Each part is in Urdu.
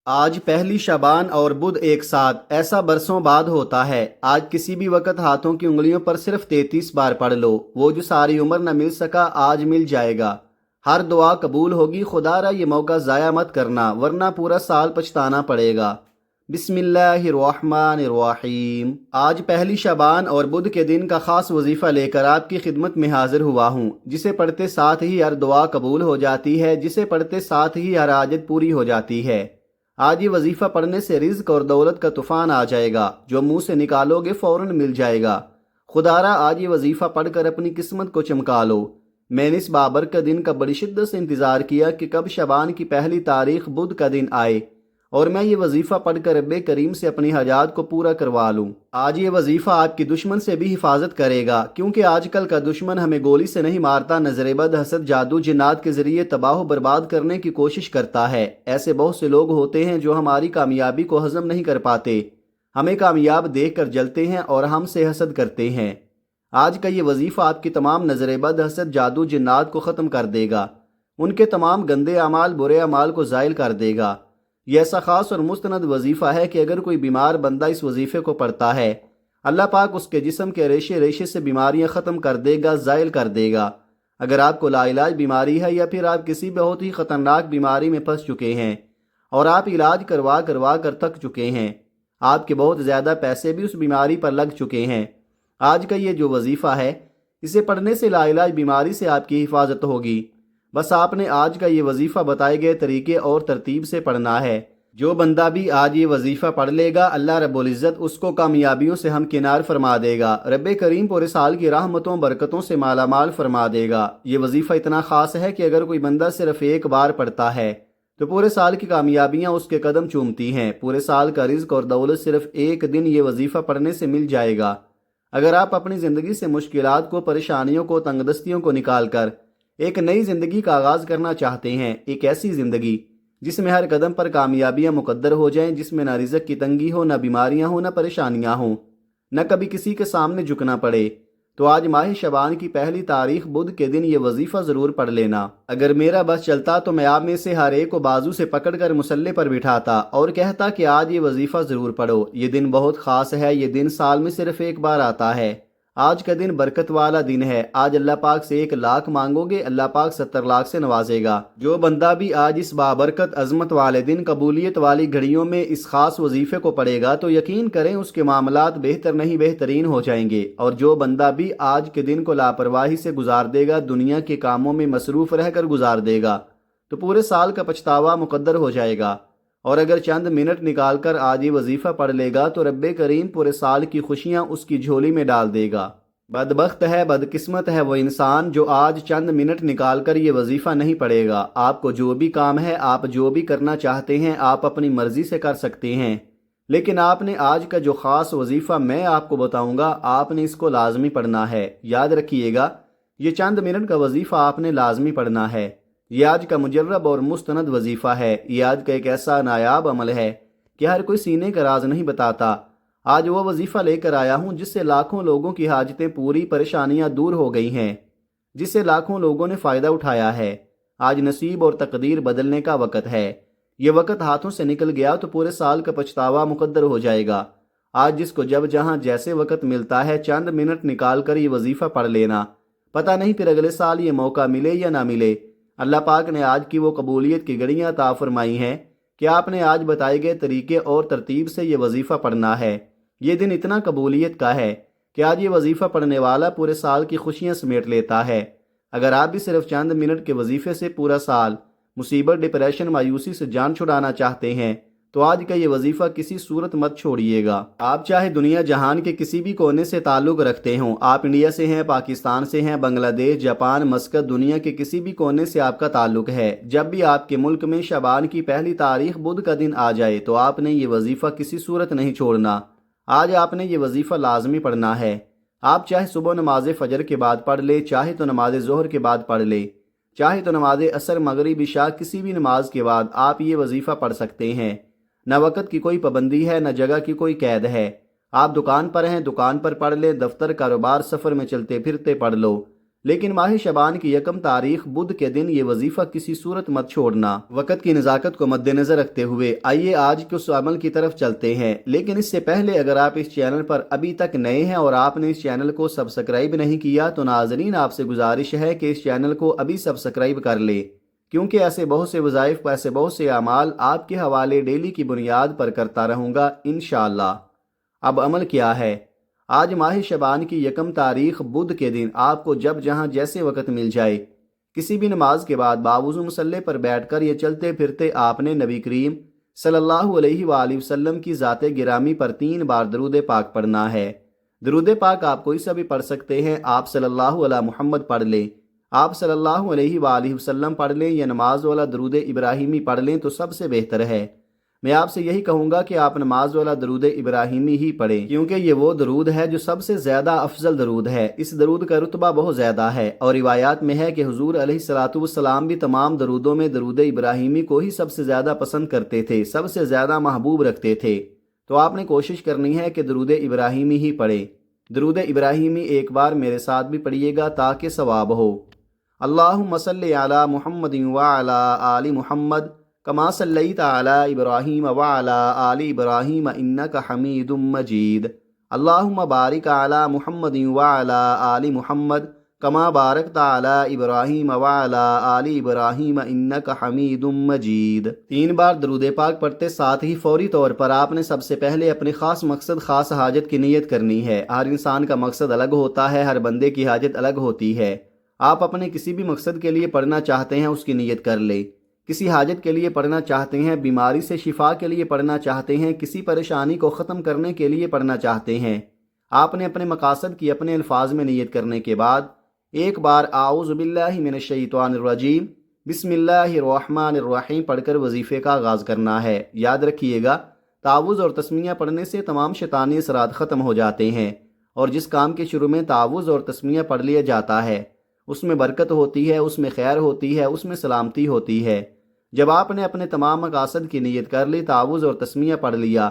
آج پہلی شعبان اور بدھ ایک ساتھ، ایسا برسوں بعد ہوتا ہے۔ آج کسی بھی وقت ہاتھوں کی انگلیوں پر صرف 33 بار پڑھ لو، وہ جو ساری عمر نہ مل سکا آج مل جائے گا۔ ہر دعا قبول ہوگی، خدا را یہ موقع ضائع مت کرنا ورنہ پورا سال پچھتانا پڑے گا۔ بسم اللہ الرحمن الرحیم۔ آج پہلی شعبان اور بدھ کے دن کا خاص وظیفہ لے کر آپ کی خدمت میں حاضر ہوا ہوں، جسے پڑھتے ساتھ ہی ہر دعا قبول ہو جاتی ہے، جسے پڑھتے ساتھ ہی ہر حاجت پوری ہو جاتی ہے۔ آج یہ وظیفہ پڑھنے سے رزق اور دولت کا طوفان آ جائے گا، جو منہ سے نکالو گے فوراً مل جائے گا۔ خدارا آج یہ وظیفہ پڑھ کر اپنی قسمت کو چمکا لو۔ میں نے اس بابرکت دن کا بڑی شدت سے انتظار کیا کہ کب شعبان کی پہلی تاریخ بدھ کا دن آئے اور میں یہ وظیفہ پڑھ کر رب کریم سے اپنی حاجات کو پورا کروا لوں۔ آج یہ وظیفہ آپ کی دشمن سے بھی حفاظت کرے گا، کیونکہ آج کل کا دشمن ہمیں گولی سے نہیں مارتا، نظر بد، حسد، جادو، جنات کے ذریعے تباہ و برباد کرنے کی کوشش کرتا ہے۔ ایسے بہت سے لوگ ہوتے ہیں جو ہماری کامیابی کو ہضم نہیں کر پاتے، ہمیں کامیاب دیکھ کر جلتے ہیں اور ہم سے حسد کرتے ہیں۔ آج کا یہ وظیفہ آپ کی تمام نظر بد، حسد، جادو، جنات کو ختم کر دے گا، ان کے تمام گندے اعمال، برے اعمال کو زائل کر دے گا۔ یہ ایسا خاص اور مستند وظیفہ ہے کہ اگر کوئی بیمار بندہ اس وظیفے کو پڑھتا ہے، اللہ پاک اس کے جسم کے ریشے ریشے سے بیماریاں ختم کر دے گا، زائل کر دے گا۔ اگر آپ کو لا علاج بیماری ہے یا پھر آپ کسی بہت ہی خطرناک بیماری میں پھنس چکے ہیں اور آپ علاج کروا کر تھک چکے ہیں، آپ کے بہت زیادہ پیسے بھی اس بیماری پر لگ چکے ہیں، آج کا یہ جو وظیفہ ہے، اسے پڑھنے سے لا علاج بیماری سے آپ کی حفاظت ہوگی۔ بس آپ نے آج کا یہ وظیفہ بتائے گئے طریقے اور ترتیب سے پڑھنا ہے۔ جو بندہ بھی آج یہ وظیفہ پڑھ لے گا، اللہ رب العزت اس کو کامیابیوں سے ہمکنار فرما دے گا، رب کریم پورے سال کی رحمتوں برکتوں سے مالا مال فرما دے گا۔ یہ وظیفہ اتنا خاص ہے کہ اگر کوئی بندہ صرف ایک بار پڑھتا ہے تو پورے سال کی کامیابیاں اس کے قدم چومتی ہیں، پورے سال کا رزق اور دولت صرف ایک دن یہ وظیفہ پڑھنے سے مل جائے گا۔ اگر آپ اپنی زندگی سے مشکلات کو، پریشانیوں کو، تنگ دستیوں کو نکال کر ایک نئی زندگی کا آغاز کرنا چاہتے ہیں، ایک ایسی زندگی جس میں ہر قدم پر کامیابیاں مقدر ہو جائیں، جس میں نہ رزق کی تنگی ہو، نہ بیماریاں ہوں، نہ پریشانیاں ہوں، نہ کبھی کسی کے سامنے جھکنا پڑے، تو آج ماہ شعبان کی پہلی تاریخ بدھ کے دن یہ وظیفہ ضرور پڑھ لینا۔ اگر میرا بس چلتا تو میں آپ میں سے ہر ایک کو بازو سے پکڑ کر مصلے پر بٹھاتا اور کہتا کہ آج یہ وظیفہ ضرور پڑھو۔ یہ دن بہت خاص ہے، یہ دن سال میں صرف ایک بار آتا ہے۔ آج کا دن برکت والا دن ہے۔ آج اللہ پاک سے 1 لاکھ مانگو گے، اللہ پاک 70 لاکھ سے نوازے گا۔ جو بندہ بھی آج اس بابرکت عظمت والے دن، قبولیت والی گھڑیوں میں اس خاص وظیفے کو پڑھے گا تو یقین کریں اس کے معاملات بہتر نہیں بہترین ہو جائیں گے۔ اور جو بندہ بھی آج کے دن کو لاپرواہی سے گزار دے گا، دنیا کے کاموں میں مصروف رہ کر گزار دے گا، تو پورے سال کا پچھتاوا مقدر ہو جائے گا۔ اور اگر چند منٹ نکال کر آج یہ وظیفہ پڑھ لے گا تو رب کریم پورے سال کی خوشیاں اس کی جھولی میں ڈال دے گا۔ بدبخت ہے، بدقسمت ہے وہ انسان جو آج چند منٹ نکال کر یہ وظیفہ نہیں پڑھے گا۔ آپ کو جو بھی کام ہے، آپ جو بھی کرنا چاہتے ہیں، آپ اپنی مرضی سے کر سکتے ہیں، لیکن آپ نے آج کا جو خاص وظیفہ میں آپ کو بتاؤں گا، آپ نے اس کو لازمی پڑھنا ہے۔ یاد رکھیے گا، یہ چند منٹ کا وظیفہ آپ نے لازمی پڑھنا ہے۔ یہ آج کا مجرب اور مستند وظیفہ ہے۔ یہ آج کا ایک ایسا نایاب عمل ہے کہ ہر کوئی سینے کا راز نہیں بتاتا۔ آج وہ وظیفہ لے کر آیا ہوں جس سے لاکھوں لوگوں کی حاجتیں پوری، پریشانیاں دور ہو گئی ہیں، جس سے لاکھوں لوگوں نے فائدہ اٹھایا ہے۔ آج نصیب اور تقدیر بدلنے کا وقت ہے۔ یہ وقت ہاتھوں سے نکل گیا تو پورے سال کا پچھتاوا مقدر ہو جائے گا۔ آج جس کو جب جہاں جیسے وقت ملتا ہے، چند منٹ نکال کر یہ وظیفہ پڑھ لینا، پتہ نہیں پھر اگلے سال یہ موقع ملے یا نہ ملے۔ اللہ پاک نے آج کی وہ قبولیت کی گھڑیاں عطا فرمائی ہیں کہ آپ نے آج بتائے گئے طریقے اور ترتیب سے یہ وظیفہ پڑھنا ہے۔ یہ دن اتنا قبولیت کا ہے کہ آج یہ وظیفہ پڑھنے والا پورے سال کی خوشیاں سمیٹ لیتا ہے۔ اگر آپ بھی صرف چند منٹ کے وظیفے سے پورا سال مصیبت، ڈپریشن، مایوسی سے جان چھڑانا چاہتے ہیں تو آج کا یہ وظیفہ کسی صورت مت چھوڑیے گا۔ آپ چاہے دنیا جہان کے کسی بھی کونے سے تعلق رکھتے ہوں، آپ انڈیا سے ہیں، پاکستان سے ہیں، بنگلہ دیش، جاپان، مسقط، دنیا کے کسی بھی کونے سے آپ کا تعلق ہے، جب بھی آپ کے ملک میں شعبان کی پہلی تاریخ بدھ کا دن آ جائے تو آپ نے یہ وظیفہ کسی صورت نہیں چھوڑنا۔ آج آپ نے یہ وظیفہ لازمی پڑھنا ہے۔ آپ چاہے صبح نماز فجر کے بعد پڑھ لے، چاہے تو نماز ظہر کے بعد پڑھ لے، چاہے تو نماز عصر، مغرب، عشاء، کسی بھی نماز کے بعد آپ یہ وظیفہ پڑھ سکتے ہیں۔ نہ وقت کی کوئی پابندی ہے، نہ جگہ کی کوئی قید ہے۔ آپ دکان پر ہیں، دکان پر پڑھ لیں، دفتر، کاروبار، سفر میں چلتے پھرتے پڑھ لو، لیکن ماہ شعبان کی یکم تاریخ بدھ کے دن یہ وظیفہ کسی صورت مت چھوڑنا۔ وقت کی نزاکت کو مد نظر رکھتے ہوئے آئیے آج کے اس عمل کی طرف چلتے ہیں، لیکن اس سے پہلے اگر آپ اس چینل پر ابھی تک نئے ہیں اور آپ نے اس چینل کو سبسکرائب نہیں کیا تو ناظرین آپ سے گزارش ہے کہ اس چینل کو ابھی سبسکرائب کر لیں، کیونکہ ایسے بہت سے وظائف، ایسے بہت سے اعمال آپ کے حوالے ڈیلی کی بنیاد پر کرتا رہوں گا انشاءاللہ۔ اب عمل کیا ہے؟ آج ماہ شعبان کی یکم تاریخ بدھ کے دن آپ کو جب جہاں جیسے وقت مل جائے کسی بھی نماز کے بعد باوضو مصلی پر بیٹھ کر یہ چلتے پھرتے آپ نے نبی کریم صلی اللہ علیہ وآلہ وسلم کی ذات گرامی پر 3 بار درود پاک پڑھنا ہے۔ درود پاک آپ کوئی سا بھی پڑھ سکتے ہیں، آپ صلی اللہ علیہ محمد پڑھ لیں، آپ صلی اللہ علیہ وآلہ وسلم پڑھ لیں یا نماز والا درود ابراہیمی پڑھ لیں تو سب سے بہتر ہے۔ میں آپ سے یہی کہوں گا کہ آپ نماز والا درود ابراہیمی ہی پڑھیں، کیونکہ یہ وہ درود ہے جو سب سے زیادہ افضل درود ہے۔ اس درود کا رتبہ بہت زیادہ ہے اور روایات میں ہے کہ حضور علیہ الصلوۃ والسلام بھی تمام درودوں میں درود ابراہیمی کو ہی سب سے زیادہ پسند کرتے تھے، سب سے زیادہ محبوب رکھتے تھے۔ تو آپ نے کوشش کرنی ہے کہ درود ابراہیمی ہی پڑھیں۔ درود ابراہیمی ایک بار میرے ساتھ بھی پڑھیے گا تاکہ ثواب ہو۔ اللہم صلی علی محمد وعلی آل محمد کما صلیت علی ابراہیم وعلی آل ابراہیم انک حمید مجید۔ اللہم بارک علی محمد وعلی آل محمد کما بارکت علی ابراہیم وعلی آل ابراہیم انک حمید مجید۔ 3 بار درود پاک پڑھتے ساتھ ہی فوری طور پر آپ نے سب سے پہلے اپنے خاص مقصد، خاص حاجت کی نیت کرنی ہے۔ ہر انسان کا مقصد الگ ہوتا ہے، ہر بندے کی حاجت الگ ہوتی ہے۔ آپ اپنے کسی بھی مقصد کے لیے پڑھنا چاہتے ہیں اس کی نیت کر لیں۔ کسی حاجت کے لیے پڑھنا چاہتے ہیں، بیماری سے شفا کے لیے پڑھنا چاہتے ہیں، کسی پریشانی کو ختم کرنے کے لیے پڑھنا چاہتے ہیں، آپ نے اپنے مقاصد کی اپنے الفاظ میں نیت کرنے کے بعد ایک بار اعوذ باللہ من الشیطان الرجیم بسم اللہ الرحمن الرحیم پڑھ کر وظیفے کا آغاز کرنا ہے۔ یاد رکھیے گا تعوذ اور تسمیہ پڑھنے سے تمام شیطانی اثرات ختم ہو جاتے ہیں، اور جس کام کے شروع میں تعوذ اور تسمیہ پڑھ لیا جاتا ہے اس میں برکت ہوتی ہے، اس میں خیر ہوتی ہے، اس میں سلامتی ہوتی ہے۔ جب آپ نے اپنے تمام مقاصد کی نیت کر لی، تعوذ اور تسمیہ پڑھ لیا،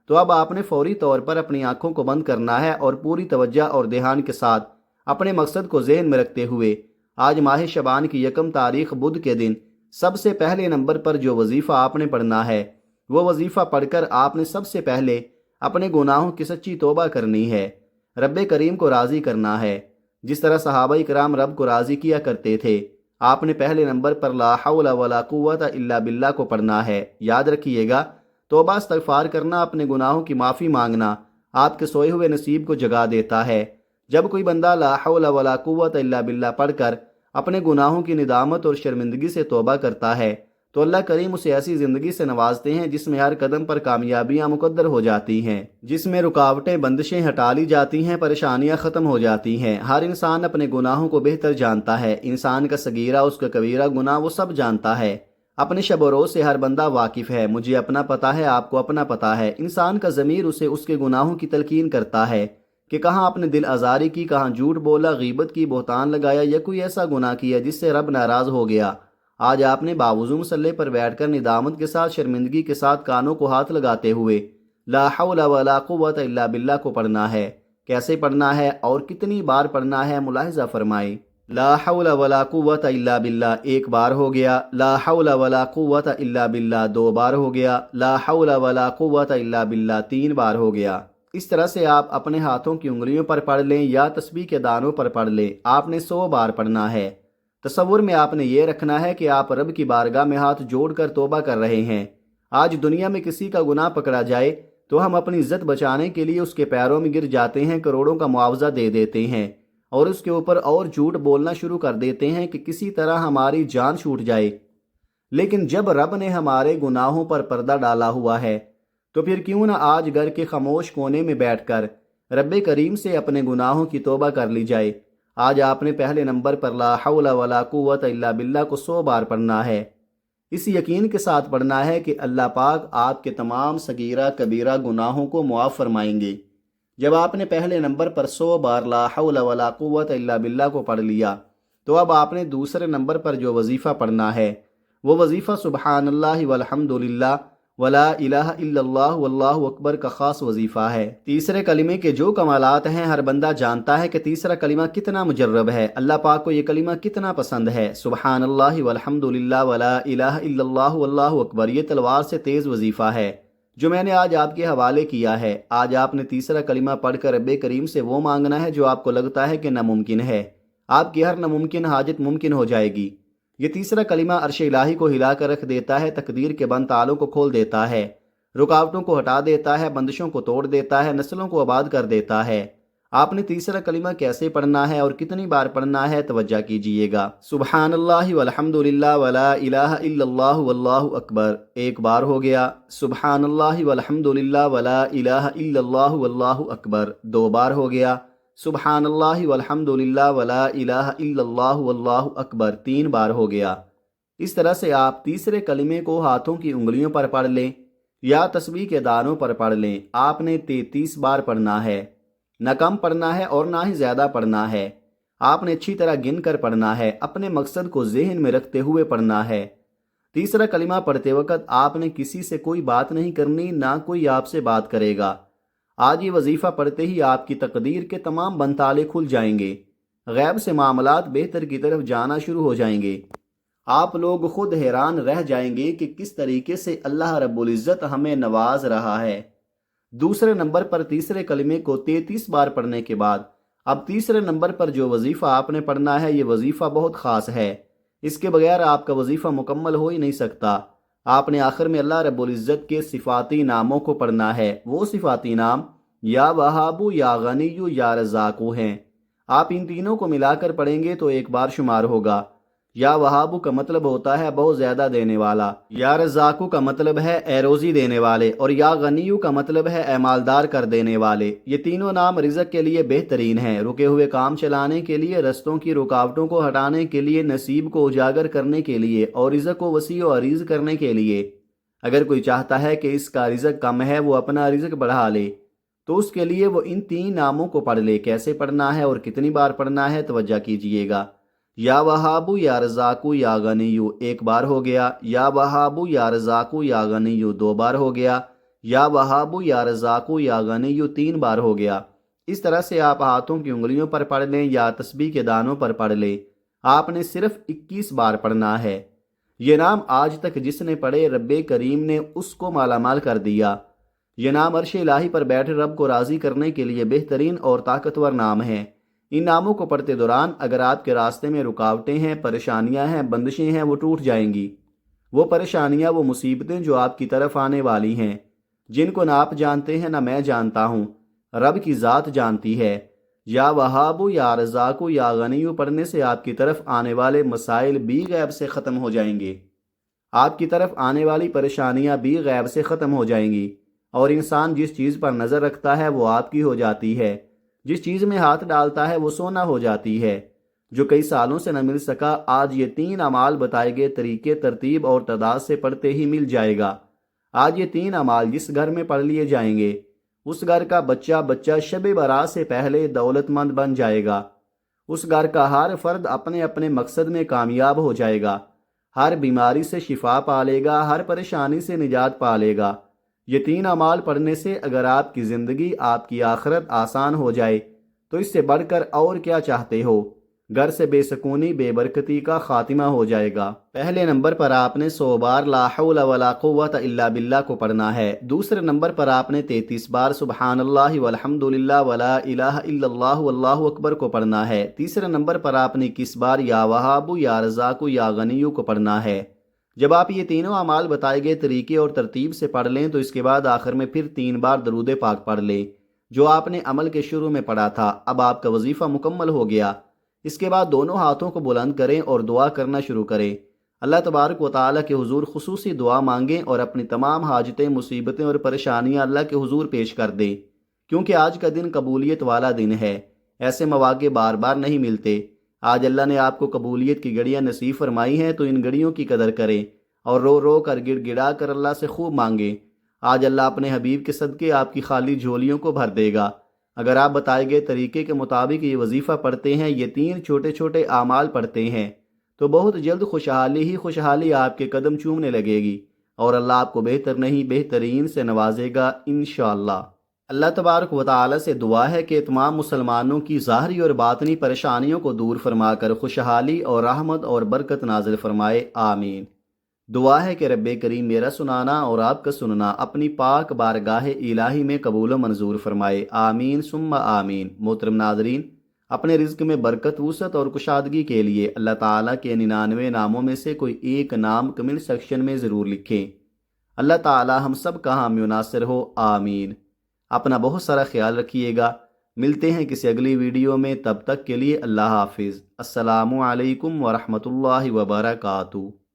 تو اب آپ نے فوری طور پر اپنی آنکھوں کو بند کرنا ہے اور پوری توجہ اور دھیان کے ساتھ اپنے مقصد کو ذہن میں رکھتے ہوئے آج ماہ شعبان کی یکم تاریخ بدھ کے دن سب سے پہلے نمبر پر جو وظیفہ آپ نے پڑھنا ہے وہ وظیفہ پڑھ کر آپ نے سب سے پہلے اپنے گناہوں کی سچی توبہ کرنی ہے، رب کریم کو راضی کرنا ہے، جس طرح صحابہ کرام رب کو راضی کیا کرتے تھے۔ آپ نے پہلے نمبر پر لا حول ولا قوت الا باللہ کو پڑھنا ہے۔ یاد رکھیے گا توبہ استغفار کرنا، اپنے گناہوں کی معافی مانگنا آپ کے سوئے ہوئے نصیب کو جگا دیتا ہے۔ جب کوئی بندہ لا حول ولا قوت الا باللہ پڑھ کر اپنے گناہوں کی ندامت اور شرمندگی سے توبہ کرتا ہے تو اللہ کریم اسے ایسی زندگی سے نوازتے ہیں جس میں ہر قدم پر کامیابیاں مقدر ہو جاتی ہیں، جس میں رکاوٹیں بندشیں ہٹا لی جاتی ہیں، پریشانیاں ختم ہو جاتی ہیں۔ ہر انسان اپنے گناہوں کو بہتر جانتا ہے، انسان کا صغیرہ اس کا کبیرہ گناہ وہ سب جانتا ہے۔ اپنے شب و روز سے ہر بندہ واقف ہے، مجھے اپنا پتہ ہے، آپ کو اپنا پتہ ہے۔ انسان کا ضمیر اسے اس کے گناہوں کی تلقین کرتا ہے کہ کہاں اپنے دل آزاری کی، کہاں جھوٹ بولا، غیبت کی، بہتان لگایا یا کوئی ایسا گناہ کیا جس سے رب ناراض ہو گیا۔ آج آپ نے باوضو مصلی پر بیٹھ کر ندامت کے ساتھ، شرمندگی کے ساتھ کانوں کو ہاتھ لگاتے ہوئے لا حول ولا قوت الا باللہ کو پڑھنا ہے۔ کیسے پڑھنا ہے اور کتنی بار پڑھنا ہے ملاحظہ فرمائیں۔ لا حول ولا قوت الا باللہ 1 بار ہو گیا، لا حول ولا قوت الا باللہ 2 بار ہو گیا، لا حول ولا قوت الا باللہ 3 بار ہو گیا۔ اس طرح سے آپ اپنے ہاتھوں کی انگلیوں پر پڑھ لیں یا تسبیح کے دانوں پر پڑھ لیں، آپ نے 100 بار پڑھنا ہے۔ تصور میں آپ نے یہ رکھنا ہے کہ آپ رب کی بارگاہ میں ہاتھ جوڑ کر توبہ کر رہے ہیں۔ آج دنیا میں کسی کا گناہ پکڑا جائے تو ہم اپنی عزت بچانے کے لیے اس کے پیروں میں گر جاتے ہیں، کروڑوں کا معاوضہ دے دیتے ہیں اور اس کے اوپر اور جھوٹ بولنا شروع کر دیتے ہیں کہ کسی طرح ہماری جان چھوٹ جائے۔ لیکن جب رب نے ہمارے گناہوں پر پردہ ڈالا ہوا ہے تو پھر کیوں نہ آج گھر کے خاموش کونے میں بیٹھ کر رب کریم سے اپنے گناہوں کی توبہ کر لی جائے۔ آج آپ نے پہلے نمبر پر لا حول ولا قوت الا باللہ کو 100 بار پڑھنا ہے۔ اس یقین کے ساتھ پڑھنا ہے کہ اللہ پاک آپ کے تمام صغیرہ کبیرہ گناہوں کو معاف فرمائیں گے۔ جب آپ نے پہلے نمبر پر 100 بار لا حول ولا قوت الا باللہ کو پڑھ لیا تو اب آپ نے دوسرے نمبر پر جو وظیفہ پڑھنا ہے وہ وظیفہ سبحان اللہ والحمد للہ ولا الہ الا اللہ واللہ اکبر کا خاص وظیفہ ہے۔ تیسرے کلمے کے جو کمالات ہیں ہر بندہ جانتا ہے کہ تیسرا کلمہ کتنا مجرب ہے، اللہ پاک کو یہ کلمہ کتنا پسند ہے۔ سبحان اللہ والحمد للہ ولا الہ الا اللہ واللہ اکبر، یہ تلوار سے تیز وظیفہ ہے جو میں نے آج آپ کے حوالے کیا ہے۔ آج آپ نے تیسرا کلمہ پڑھ کر رب کریم سے وہ مانگنا ہے جو آپ کو لگتا ہے کہ ناممکن ہے، آپ کی ہر ناممکن حاجت ممکن ہو جائے گی۔ یہ تیسرا کلمہ عرش الہی کو ہلا کر رکھ دیتا ہے، تقدیر کے بند تالوں کو کھول دیتا ہے، رکاوٹوں کو ہٹا دیتا ہے، بندشوں کو توڑ دیتا ہے، نسلوں کو آباد کر دیتا ہے۔ آپ نے تیسرا کلمہ کیسے پڑھنا ہے اور کتنی بار پڑھنا ہے توجہ کیجئے گا۔ سبحان اللہ والحمد للہ ولا الہ الا اللہ واللہ اکبر، ایک بار ہو گیا۔ سبحان اللہ والحمد للہ ولا الہ الا اللہ واللہ اکبر، دو بار ہو گیا۔ سبحان اللہ والحمد للہ ولا الہ الا اللہ واللہ اکبر، تین بار ہو گیا۔ اس طرح سے آپ تیسرے کلمے کو ہاتھوں کی انگلیوں پر پڑھ لیں یا تسبیح کے دانوں پر پڑھ لیں۔ آپ نے 33 بار پڑھنا ہے، نہ کم پڑھنا ہے اور نہ ہی زیادہ پڑھنا ہے۔ آپ نے اچھی طرح گن کر پڑھنا ہے، اپنے مقصد کو ذہن میں رکھتے ہوئے پڑھنا ہے۔ تیسرا کلمہ پڑھتے وقت آپ نے کسی سے کوئی بات نہیں کرنی، نہ کوئی آپ سے بات کرے گا۔ آج یہ وظیفہ پڑھتے ہی آپ کی تقدیر کے تمام بند تالے کھل جائیں گے، غیب سے معاملات بہتر کی طرف جانا شروع ہو جائیں گے۔ آپ لوگ خود حیران رہ جائیں گے کہ کس طریقے سے اللہ رب العزت ہمیں نواز رہا ہے۔ دوسرے نمبر پر تیسرے کلمے کو 33 بار پڑھنے کے بعد اب تیسرے نمبر پر جو وظیفہ آپ نے پڑھنا ہے، یہ وظیفہ بہت خاص ہے، اس کے بغیر آپ کا وظیفہ مکمل ہو ہی نہیں سکتا۔ آپ نے آخر میں اللہ رب العزت کے صفاتی ناموں کو پڑھنا ہے۔ وہ صفاتی نام یا وہابو یا غنیو یا رزاقو ہیں۔ آپ ان تینوں کو ملا کر پڑھیں گے تو ایک بار شمار ہوگا۔ یا وہابو کا مطلب ہوتا ہے بہت زیادہ دینے والا، یا رزاقو کا مطلب ہے اے روزی دینے والے، اور یا غنیو کا مطلب ہے اے مالدار کر دینے والے۔ یہ تینوں نام رزق کے لیے بہترین ہیں، رکے ہوئے کام چلانے کے لیے، رستوں کی رکاوٹوں کو ہٹانے کے لیے، نصیب کو اجاگر کرنے کے لیے، اور رزق کو وسیع و عریض کرنے کے لیے۔ اگر کوئی چاہتا ہے کہ اس کا رزق کم ہے، وہ اپنا رزق بڑھا لے، تو اس کے لیے وہ ان تین ناموں کو پڑھ لے۔ کیسے پڑھنا ہے اور کتنی بار پڑھنا ہے توجہ کیجئے گا۔ یا وہابو یا رزاقو یا غنیو، ایک بار ہو گیا۔ یا وہابو یا رزاقو یا غنیو، دو بار ہو گیا۔ یا وہابو یا رزاقو یا غنیو، تین بار ہو گیا۔ اس طرح سے آپ ہاتھوں کی انگلیوں پر پڑھ لیں یا تسبیح کے دانوں پر پڑھ لیں۔ آپ نے صرف 21 بار پڑھنا ہے۔ یہ نام آج تک جس نے پڑھے رب کریم نے اس کو مالا مال کر دیا۔ یہ نام عرش الہی پر بیٹھے رب کو راضی کرنے کے لیے بہترین اور طاقتور نام ہے۔ ان ناموں کو پڑھتے دوران اگر آپ کے راستے میں رکاوٹیں ہیں، پریشانیاں ہیں، بندشیں ہیں، وہ ٹوٹ جائیں گی۔ وہ پریشانیاں، وہ مصیبتیں جو آپ کی طرف آنے والی ہیں، جن کو نہ آپ جانتے ہیں نہ میں جانتا ہوں، رب کی ذات جانتی ہے۔ یا وہابو یا رزاقو یا غنیو پڑھنے سے آپ کی طرف آنے والے مسائل بھی غیب سے ختم ہو جائیں گے، آپ کی طرف آنے والی پریشانیاں بھی غیب سے ختم ہو جائیں گی، اور انسان جس چیز پر نظر رکھتا ہے وہ آپ کی ہو جاتی ہے، جس چیز میں ہاتھ ڈالتا ہے وہ سونا ہو جاتی ہے۔ جو کئی سالوں سے نہ مل سکا، آج یہ تین اعمال بتائے گئے طریقے، ترتیب اور تعداد سے پڑھتے ہی مل جائے گا۔ آج یہ تین اعمال جس گھر میں پڑھ لیے جائیں گے، اس گھر کا بچہ شب برات سے پہلے دولت مند بن جائے گا۔ اس گھر کا ہر فرد اپنے اپنے مقصد میں کامیاب ہو جائے گا، ہر بیماری سے شفا پا لے گا، ہر پریشانی سے نجات پا لے گا۔ یہ تین اعمال پڑھنے سے اگر آپ کی زندگی، آپ کی آخرت آسان ہو جائے تو اس سے بڑھ کر اور کیا چاہتے ہو؟ گھر سے بے سکونی، بے برکتی کا خاتمہ ہو جائے گا۔ پہلے نمبر پر آپ نے 100 بار لا حول ولا قوت الا باللہ کو پڑھنا ہے۔ دوسرے نمبر پر آپ نے 33 بار سبحان اللہ والحمد للہ ولا الہ الا اللہ واللہ اکبر کو پڑھنا ہے۔ تیسرے نمبر پر آپ نے 21 بار یا وہابو یا رزاقو یا غنیو کو پڑھنا ہے۔ جب آپ یہ تینوں اعمال بتائے گئے طریقے اور ترتیب سے پڑھ لیں تو اس کے بعد آخر میں پھر 3 بار درود پاک پڑھ لیں جو آپ نے عمل کے شروع میں پڑھا تھا۔ اب آپ کا وظیفہ مکمل ہو گیا۔ اس کے بعد دونوں ہاتھوں کو بلند کریں اور دعا کرنا شروع کریں۔ اللہ تبارک و تعالیٰ کے حضور خصوصی دعا مانگیں اور اپنی تمام حاجتیں، مصیبتیں اور پریشانیاں اللہ کے حضور پیش کر دیں، کیونکہ آج کا دن قبولیت والا دن ہے۔ ایسے مواقع بار بار نہیں ملتے۔ آج اللہ نے آپ کو قبولیت کی گھڑیاں نصیب فرمائی ہیں تو ان گھڑیوں کی قدر کریں اور رو رو کر، گڑ گڑا کر اللہ سے خوب مانگیں۔ آج اللہ اپنے حبیب کے صدقے آپ کی خالی جھولیوں کو بھر دے گا۔ اگر آپ بتائے گئے طریقے کے مطابق یہ وظیفہ پڑھتے ہیں، یہ 3 چھوٹے چھوٹے اعمال پڑھتے ہیں، تو بہت جلد خوشحالی ہی خوشحالی آپ کے قدم چومنے لگے گی۔ اور اللہ آپ کو بہتر نہیں بہترین سے نوازے گا انشاءاللہ۔ اللہ تبارک و تعالی سے دعا ہے کہ تمام مسلمانوں کی ظاہری اور باطنی پریشانیوں کو دور فرما کر خوشحالی اور رحمت اور برکت نازل فرمائے، آمین۔ دعا ہے کہ رب کریم میرا سنانا اور آپ کا سننا اپنی پاک بارگاہ الہی میں قبول و منظور فرمائے، آمین ثم آمین۔ محترم ناظرین، اپنے رزق میں برکت، وسعت اور کشادگی کے لیے اللہ تعالیٰ کے 99 ناموں میں سے کوئی ایک نام کمنٹ سیکشن میں ضرور لکھیں۔ اللہ تعالیٰ ہم سب کا حامی و ناصر ہو، آمین۔ اپنا بہت سارا خیال رکھیے گا، ملتے ہیں کسی اگلی ویڈیو میں، تب تک کے لیے اللہ حافظ۔ السلام علیکم ورحمۃ اللہ وبرکاتہ۔